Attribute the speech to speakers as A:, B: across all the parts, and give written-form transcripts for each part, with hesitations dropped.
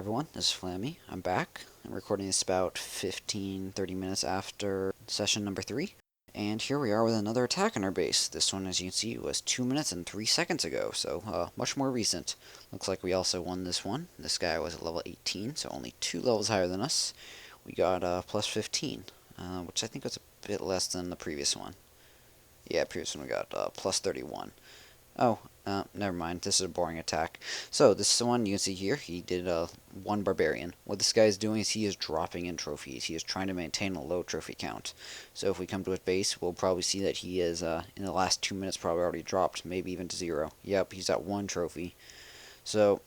A: everyone, this is Flammy. I'm back. I'm recording this about 15-30 minutes after session number 3. And here we are with another attack on our base. This one, as you can see, was 2 minutes and 3 seconds ago, so much more recent. Looks like we also won this one. This guy was at level 18, so only 2 levels higher than us. We got plus 15, which I think was a bit less than the previous one. Yeah, previous one we got plus 31. Oh, never mind. This is a boring attack. So, this is the one you can see here. He did one barbarian. What this guy is doing is he is dropping in trophies. He is trying to maintain a low trophy count. So, if we come to his base, we'll probably see that he is, in the last 2 minutes, probably already dropped, maybe even to 0. Yep, he's at 1 trophy. So,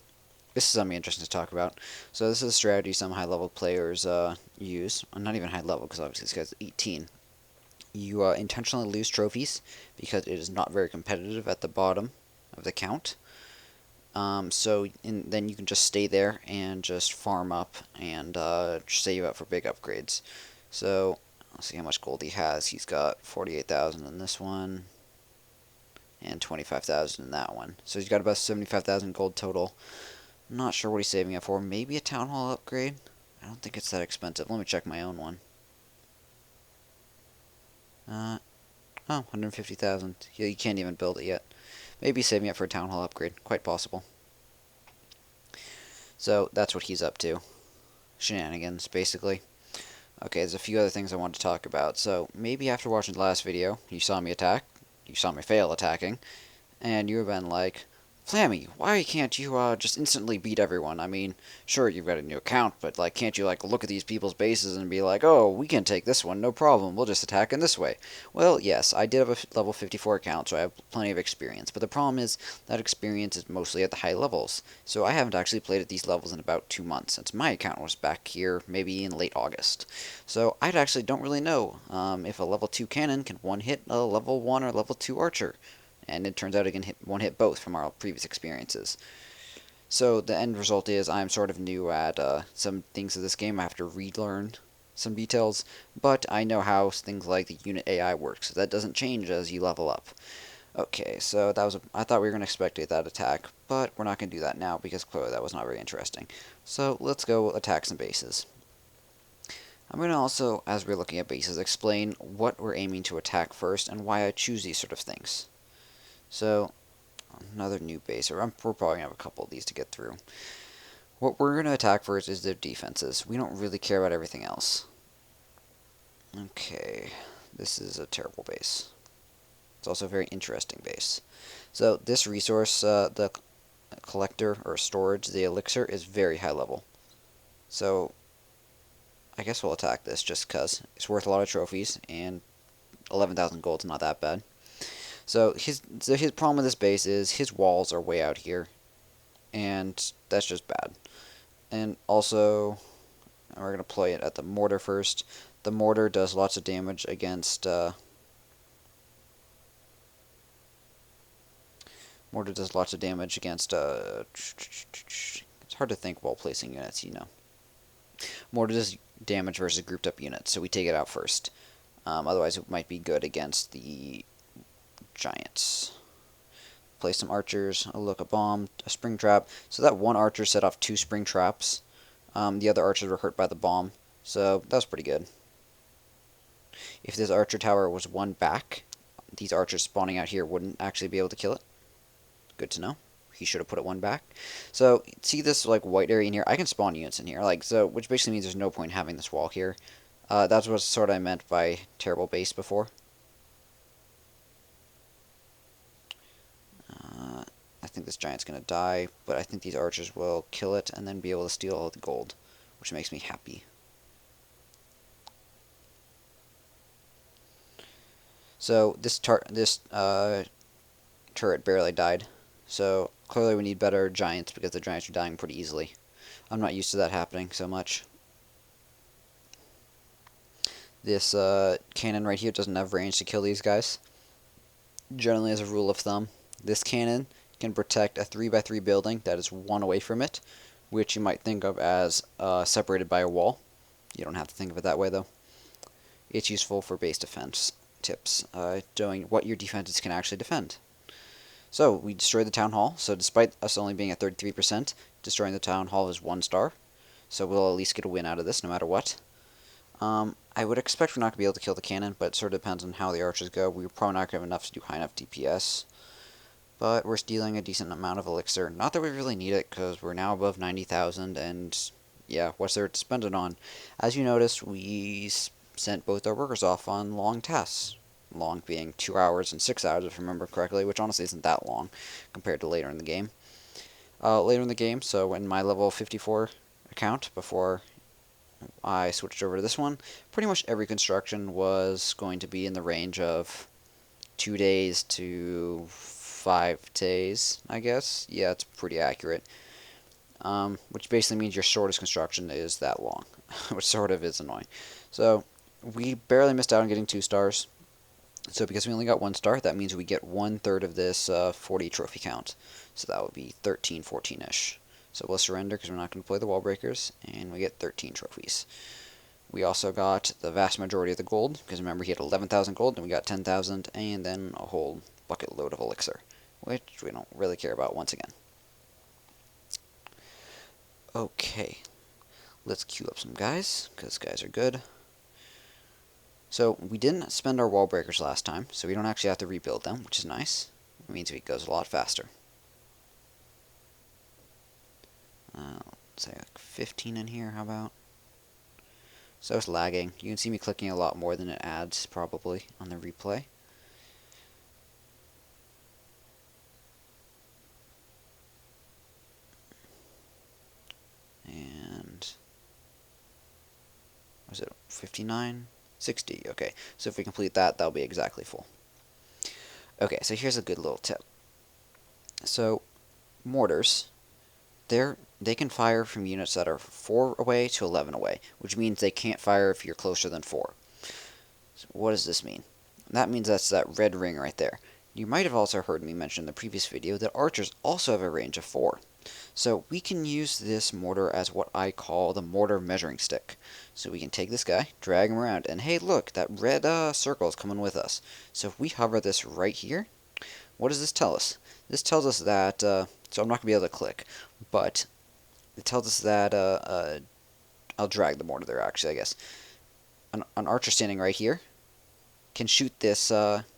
A: this is something interesting to talk about. So, this is a strategy some high-level players use. Well, not even high-level, because obviously this guy's 18. You intentionally lose trophies because it is not very competitive at the bottom of the count. Then you can just stay there and just farm up and save up for big upgrades. So let's see how much gold he has. He's got 48,000 in this one and 25,000 in that one. So he's got about 75,000 gold total. I'm not sure what he's saving it for. Maybe a town hall upgrade? I don't think it's that expensive. Let me check my own one. Oh, 150,000. You can't even build it yet. Maybe saving it for a town hall upgrade. Quite possible. So, that's what he's up to. Shenanigans, basically. Okay, there's a few other things I want to talk about. So, maybe after watching the last video, you saw me attack, you saw me fail attacking, and you've been like, Flammy, why can't you just instantly beat everyone? I mean, sure, you've got a new account, but like, can't you like look at these people's bases and be like, oh, we can take this one, no problem, we'll just attack in this way? Well, yes, I did have a level 54 account, so I have plenty of experience, but the problem is that experience is mostly at the high levels, so I haven't actually played at these levels in about 2 months, since my account was back here maybe in late August. So I actually don't really know if a level 2 cannon can one-hit a level 1 or level 2 archer. And it turns out it can one-hit both from our previous experiences. So the end result is I'm sort of new at some things of this game. I have to relearn some details, but I know how things like the unit AI works. That doesn't change as you level up. Okay, so that was I thought we were going to expect that attack, but we're not going to do that now because clearly that was not very interesting. So let's go attack some bases. I'm going to also, as we're looking at bases, explain what we're aiming to attack first and why I choose these sort of things. So, another new base. We're probably going to have a couple of these to get through. What we're going to attack first is their defenses. We don't really care about everything else. Okay, this is a terrible base. It's also a very interesting base. So, this resource, the collector or storage, the elixir, is very high level. So, I guess we'll attack this just because it's worth a lot of trophies, and 11,000 gold's not that bad. So his problem with this base is his walls are way out here, and that's just bad. And also, we're going to play it at the mortar first. The mortar does lots of damage against it's hard to think while placing units, you know. Mortar does damage versus grouped up units, so we take it out first. Otherwise it might be good against the giants. Place some archers, a bomb, a spring trap. So that one archer set off 2 spring traps. The other archers were hurt by the bomb, so that was pretty good. If this archer tower was one back, these archers spawning out here wouldn't actually be able to kill it. Good to know. He should have put it one back. So see this like white area in here? I can spawn units in here, which basically means there's no point in having this wall here. That's what sort of I meant by terrible base before. I think this giant's going to die, but I think these archers will kill it and then be able to steal all the gold, which makes me happy. So this turret barely died, so clearly we need better giants because the giants are dying pretty easily. I'm not used to that happening so much. This cannon right here doesn't have range to kill these guys. Generally, as a rule of thumb, this cannon can protect a 3x3 building that is 1 away from it, which you might think of as separated by a wall. You don't have to think of it that way, though. It's useful for base defense tips, showing what your defenses can actually defend. So, we destroyed the town hall, so despite us only being at 33%, destroying the town hall is 1 star. so we'll at least get a win out of this no matter what. I would expect we're not going to be able to kill the cannon, but it sort of depends on how the archers go. We're probably not going to have enough to do high enough DPS, but we're stealing a decent amount of elixir. Not that we really need it, because we're now above 90,000, and yeah, what's there to spend it on? As you noticed, we sent both our workers off on long tasks. Long being 2 hours and 6 hours, if I remember correctly, which honestly isn't that long compared to later in the game. So in my level 54 account, before I switched over to this one, pretty much every construction was going to be in the range of 2 days to 5 days, I guess. Yeah, it's pretty accurate. Which basically means your shortest construction is that long, which sort of is annoying. So we barely missed out on getting 2 stars. So because we only got 1 star, that means we get 1/3 of this 40 trophy count. So that would be 13, 14-ish. So we'll surrender because we're not going to play the wall breakers, and we get 13 trophies. We also got the vast majority of the gold, because remember he had 11,000 gold, and we got 10,000, and then a whole bucket load of elixir, which we don't really care about once again. Okay, let's queue up some guys, because guys are good. So we didn't spend our wall breakers last time, so we don't actually have to rebuild them, which is nice. It means it goes a lot faster. Let's say like 15 in here, how about? So it's lagging. You can see me clicking a lot more than it adds, probably, on the replay. And was it 59? 60. Okay, so if we complete that, that'll be exactly full. Okay, so here's a good little tip. So mortars, they can fire from units that are 4 away to 11 away, which means they can't fire if you're closer than 4. So what does this mean? That means that's that red ring right there. You might have also heard me mention in the previous video that archers also have a range of 4. So we can use this mortar as what I call the Mortar Measuring Stick. So we can take this guy, drag him around, and hey look, that red circle is coming with us. So if we hover this right here, what does this tell us? This tells us that, so I'm not going to be able to click, but it tells us that, I'll drag the mortar there actually, I guess. An archer standing right here can shoot this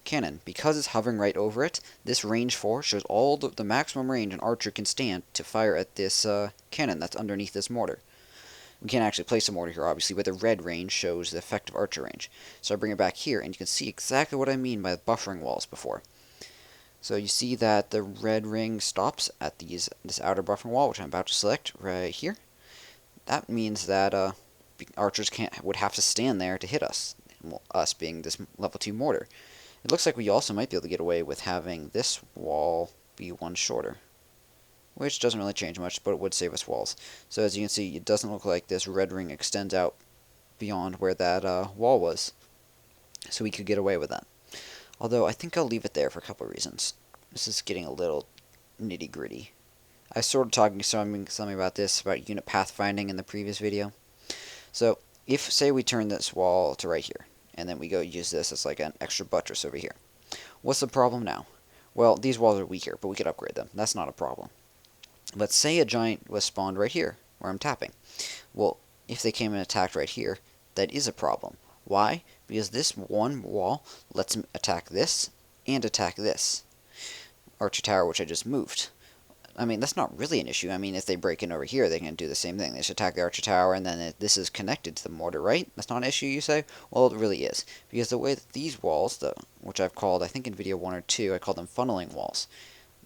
A: cannon. Because it's hovering right over it, this range 4 shows all the maximum range an archer can stand to fire at this cannon that's underneath this mortar. We can't actually place a mortar here, obviously, but the red range shows the effective archer range. So I bring it back here, and you can see exactly what I mean by the buffering walls before. So you see that the red ring stops at this outer buffering wall, which I'm about to select right here. That means that archers would have to stand there to hit us. Well, us being this level 2 mortar. It looks like we also might be able to get away with having this wall be 1 shorter, which doesn't really change much, but it would save us walls. So as you can see, it doesn't look like this red ring extends out beyond where that wall was, so we could get away with that. Although I think I'll leave it there for a couple of reasons. This is getting a little nitty-gritty. I was sort of talking to something about this, about unit pathfinding in the previous video. So if, say, we turn this wall to right here, and then we go use this as like an extra buttress over here. What's the problem now? Well, these walls are weaker, but we could upgrade them. That's not a problem. But say a giant was spawned right here, where I'm tapping. Well, if they came and attacked right here, that is a problem. Why? Because this one wall lets them attack this and attack this archer tower, which I just moved. I mean, that's not really an issue. I mean, if they break in over here, they can do the same thing. They just attack the archer tower, and then this is connected to the mortar, right? That's not an issue, you say? Well, it really is. Because the way that these walls, which I've called, I think in video 1 or 2, I called them funneling walls.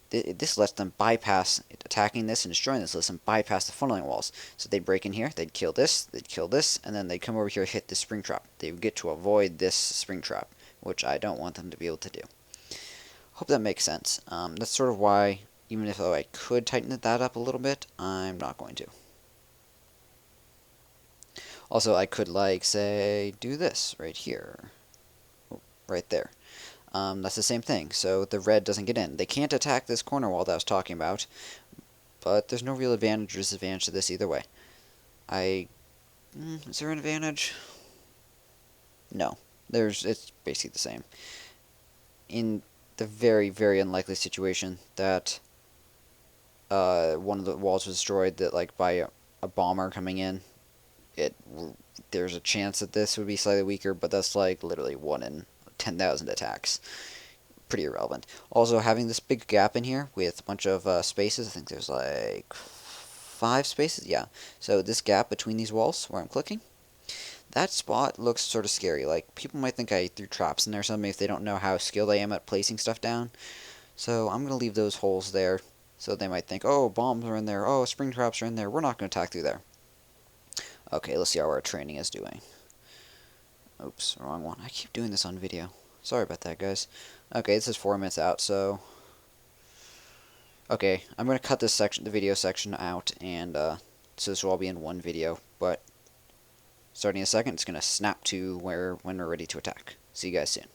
A: This lets them bypass, attacking this and destroying this, lets them bypass the funneling walls. So they'd break in here, they'd kill this, and then they'd come over here and hit this spring trap. They would get to avoid this spring trap, which I don't want them to be able to do. Hope that makes sense. That's sort of why, even if I could tighten that up a little bit, I'm not going to. Also, I could, like, say, do this right here. Right there. That's the same thing, so the red doesn't get in. They can't attack this corner wall that I was talking about, but there's no real advantage or disadvantage to this either way. Is there an advantage? No. It's basically the same. In the very, very unlikely situation that one of the walls was destroyed, that like by a bomber coming in, it there's a chance that this would be slightly weaker, but that's like literally 1 in 10,000 attacks. Pretty irrelevant. Also, having this big gap in here with a bunch of spaces, I think there's like 5 spaces, yeah. So this gap between these walls where I'm clicking, that spot looks sort of scary. Like, people might think I threw traps in there or something if they don't know how skilled I am at placing stuff down. So I'm going to leave those holes there. So they might think, oh, bombs are in there, oh, spring traps are in there, we're not going to attack through there. Okay, let's see how our training is doing. Oops, wrong one. I keep doing this on video. Sorry about that, guys. Okay, this is 4 minutes out, so... Okay, I'm going to cut this section, the video section out, and so this will all be in one video, but starting in a second, it's going to snap to when we're ready to attack. See you guys soon.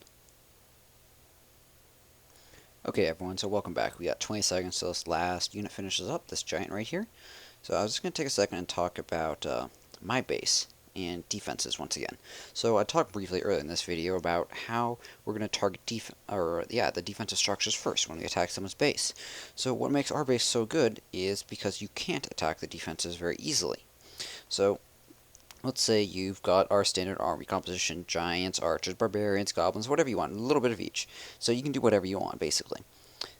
A: Okay, everyone, so welcome back. We got 20 seconds till this last unit finishes up, this giant right here. So I was just going to take a second and talk about my base and defenses once again. So I talked briefly earlier in this video about how we're going to target the defensive structures first when we attack someone's base. So what makes our base so good is because you can't attack the defenses very easily. So let's say you've got our standard army composition: giants, archers, barbarians, goblins, whatever you want, a little bit of each. So you can do whatever you want, basically.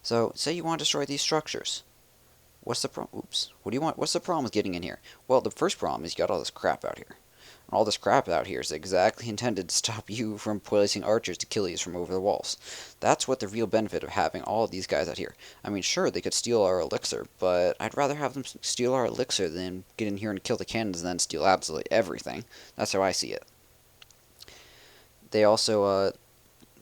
A: So say you want to destroy these structures. What's the problem? Oops. What do you want? What's the problem with getting in here? Well, the first problem is you got all this crap out here. And all this crap out here is exactly intended to stop you from placing archers to kill you from over the walls. That's what the real benefit of having all of these guys out here. I mean, sure, they could steal our elixir, but I'd rather have them steal our elixir than get in here and kill the cannons and then steal absolutely everything. That's how I see it. They also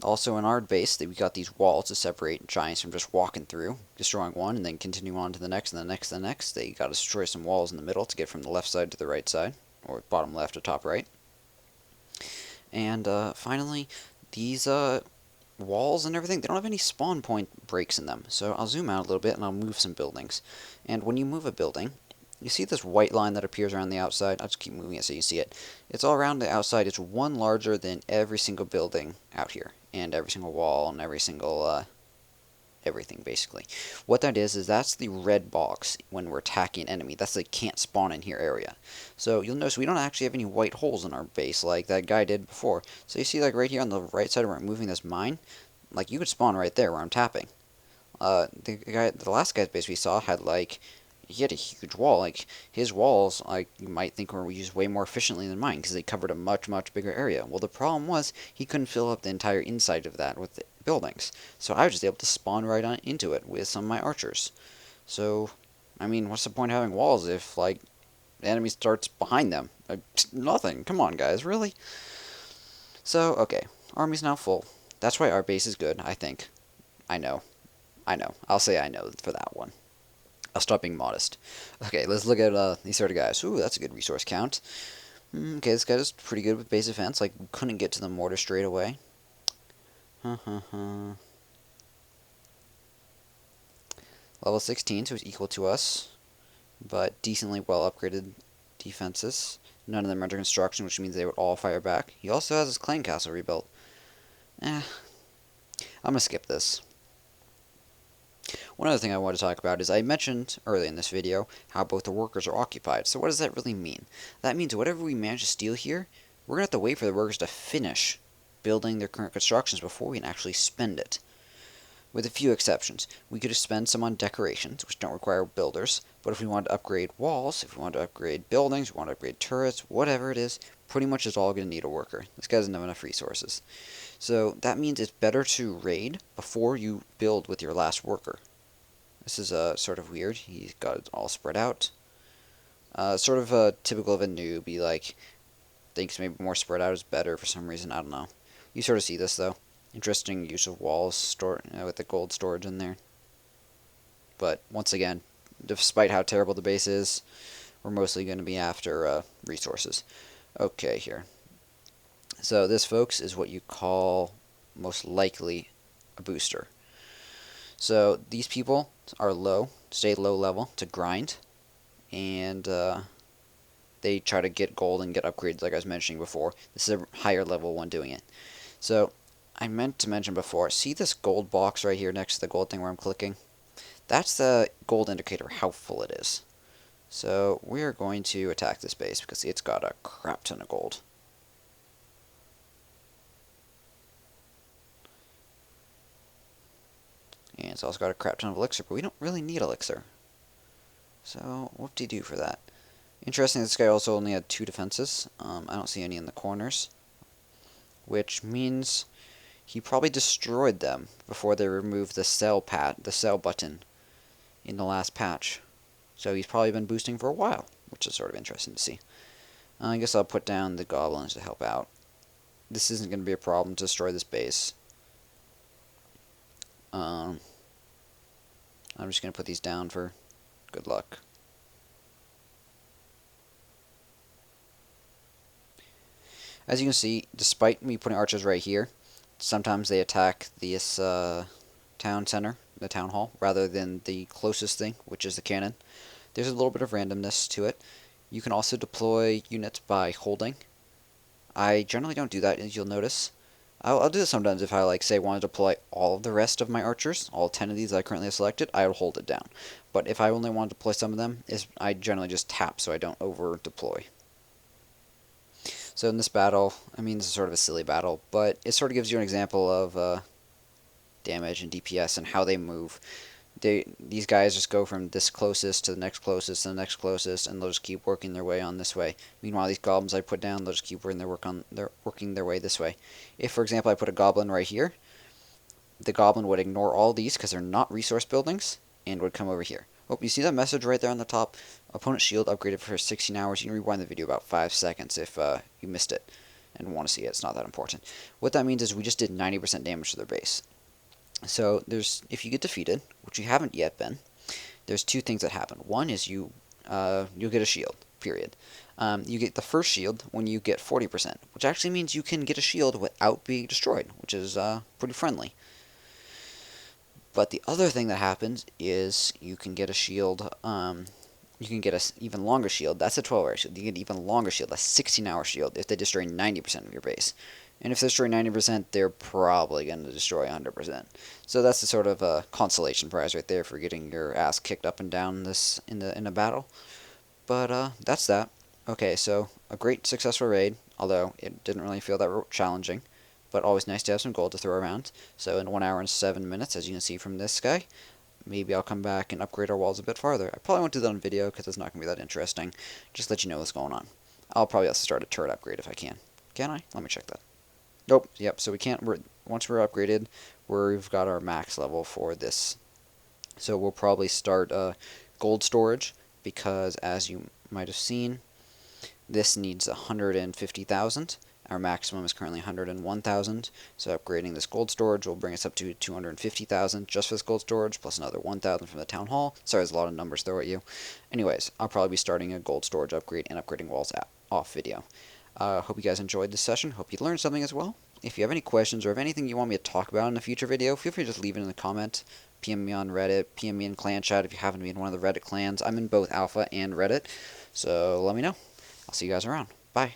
A: in our base, we got these walls to separate giants from just walking through, destroying one, and then continue on to the next, and the next, and the next. They got to destroy some walls in the middle to get from the left side to the right side, or bottom left to top right. And finally, these walls and everything, they don't have any spawn point breaks in them. So I'll zoom out a little bit, and I'll move some buildings. And when you move a building, you see this white line that appears around the outside? I'll just keep moving it so you see it. It's all around the outside. It's one larger than every single building out here, and every single wall, and every single, everything, basically. What that is that's the red box when we're attacking an enemy. That's the can't spawn in here area. So you'll notice we don't actually have any white holes in our base like that guy did before. So you see, like, right here on the right side where I'm moving this mine, like, you could spawn right there where I'm tapping. The last guy's base we saw had, like, he had a huge wall. Like, his walls, like, you might think were used way more efficiently than mine because they covered a much, much bigger area. Well, the problem was he couldn't fill up the entire inside of that with the buildings. So I was just able to spawn right on into it with some of my archers. So, I mean, what's the point of having walls if, like, the enemy starts behind them? Nothing. Come on, guys. Really? So, okay. Army's now full. That's why our base is good, I think. I know. I'll say I know for that one. I'll stop being modest. Okay, let's look at these sort of guys. Ooh, that's a good resource count. Okay, this guy is pretty good with base defense. Like, couldn't get to the mortar straight away. Level 16, so he's equal to us, but decently well upgraded defenses. None of them are under construction, which means they would all fire back. He also has his clan castle rebuilt. I'm gonna skip this. One other thing I want to talk about is I mentioned earlier in this video how both the workers are occupied. So what does that really mean? That means whatever we manage to steal here, we're going to have to wait for the workers to finish building their current constructions before we can actually spend it. With a few exceptions. We could spend some on decorations, which don't require builders, but if we want to upgrade walls, if we want to upgrade buildings, we want to upgrade turrets, whatever it is, pretty much is all going to need a worker. This guy doesn't have enough resources. So that means it's better to raid before you build with your last worker. This is sort of weird. He's got it all spread out. Sort of typical of a noob. He, like, thinks maybe more spread out is better for some reason. I don't know. You sort of see this, though. Interesting use of walls with the gold storage in there. But, once again, despite how terrible the base is, we're mostly going to be after resources. Okay, here. So this, folks, is what you call most likely a booster. So these people are stay low level to grind, and they try to get gold and get upgrades like I was mentioning before. This is a higher level one doing it. So I meant to mention before, see this gold box right here next to the gold thing where I'm clicking? That's the gold indicator, how full it is. So we are going to attack this base because it's got a crap ton of gold. And it's also got a crap ton of elixir, but we don't really need elixir. So whoop-de-doo for that. Interesting, this guy also only had 2 defenses. I don't see any in the corners, which means he probably destroyed them before they removed the sell button in the last patch. So he's probably been boosting for a while, which is sort of interesting to see. I guess I'll put down the goblins to help out. This isn't going to be a problem to destroy this base. I'm just going to put these down for good luck. As you can see, despite me putting archers right here, sometimes they attack this town center, the town hall, rather than the closest thing, which is the cannon. There's a little bit of randomness to it. You can also deploy units by holding. I generally don't do that, as you'll notice. I'll do this sometimes if I, like, say, want to deploy all of the rest of my archers, all 10 of these that I currently have selected, I will hold it down. But if I only want to deploy some of them, I generally just tap so I don't over-deploy. So in this battle, I mean, this is sort of a silly battle, but it sort of gives you an example of damage and DPS and how they move. These guys just go from this closest to the next closest to the next closest, and they'll just keep working their way on this way. Meanwhile, these goblins I put down, they'll just keep working their way this way. If, for example, I put a goblin right here, the goblin would ignore all these because they're not resource buildings, and would come over here. Oh, you see that message right there on the top? Opponent shield upgraded for 16 hours. You can rewind the video about 5 seconds if you missed it and want to see it. It's not that important. What that means is we just did 90% damage to their base. So if you get defeated, which you haven't yet been, there's 2 things that happen. One is you'll get a shield, period. You get the first shield when you get 40%, which actually means you can get a shield without being destroyed, which is pretty friendly. But the other thing that happens is you can get a shield, you can get an even longer shield. That's a 12-hour shield. You get an even longer shield, a 16-hour shield, if they destroy 90% of your base. And if they destroy 90%, they're probably going to destroy 100%. So that's the sort of consolation prize right there for getting your ass kicked up and down in a battle. But that's that. Okay, so a great successful raid, although it didn't really feel that challenging. But always nice to have some gold to throw around. So in 1 hour and 7 minutes, as you can see from this guy, maybe I'll come back and upgrade our walls a bit farther. I probably won't do that on video because it's not going to be that interesting. Just let you know what's going on. I'll probably also start a turret upgrade if I can. Can I? Let me check that. Nope. Yep. So we can't. Once we're upgraded, we've got our max level for this. So we'll probably start gold storage because, as you might have seen, this needs 150,000. Our maximum is currently 101,000, so upgrading this gold storage will bring us up to 250,000 just for this gold storage, plus another 1,000 from the town hall. Sorry, there's a lot of numbers thrown at you. Anyways, I'll probably be starting a gold storage upgrade and upgrading walls off video. Hope you guys enjoyed this session. Hope you learned something as well. If you have any questions or have anything you want me to talk about in a future video, feel free to just leave it in the comment. PM me on Reddit, PM me in clan chat if you happen to be in one of the Reddit clans. I'm in both Alpha and Reddit, so let me know. I'll see you guys around. Bye.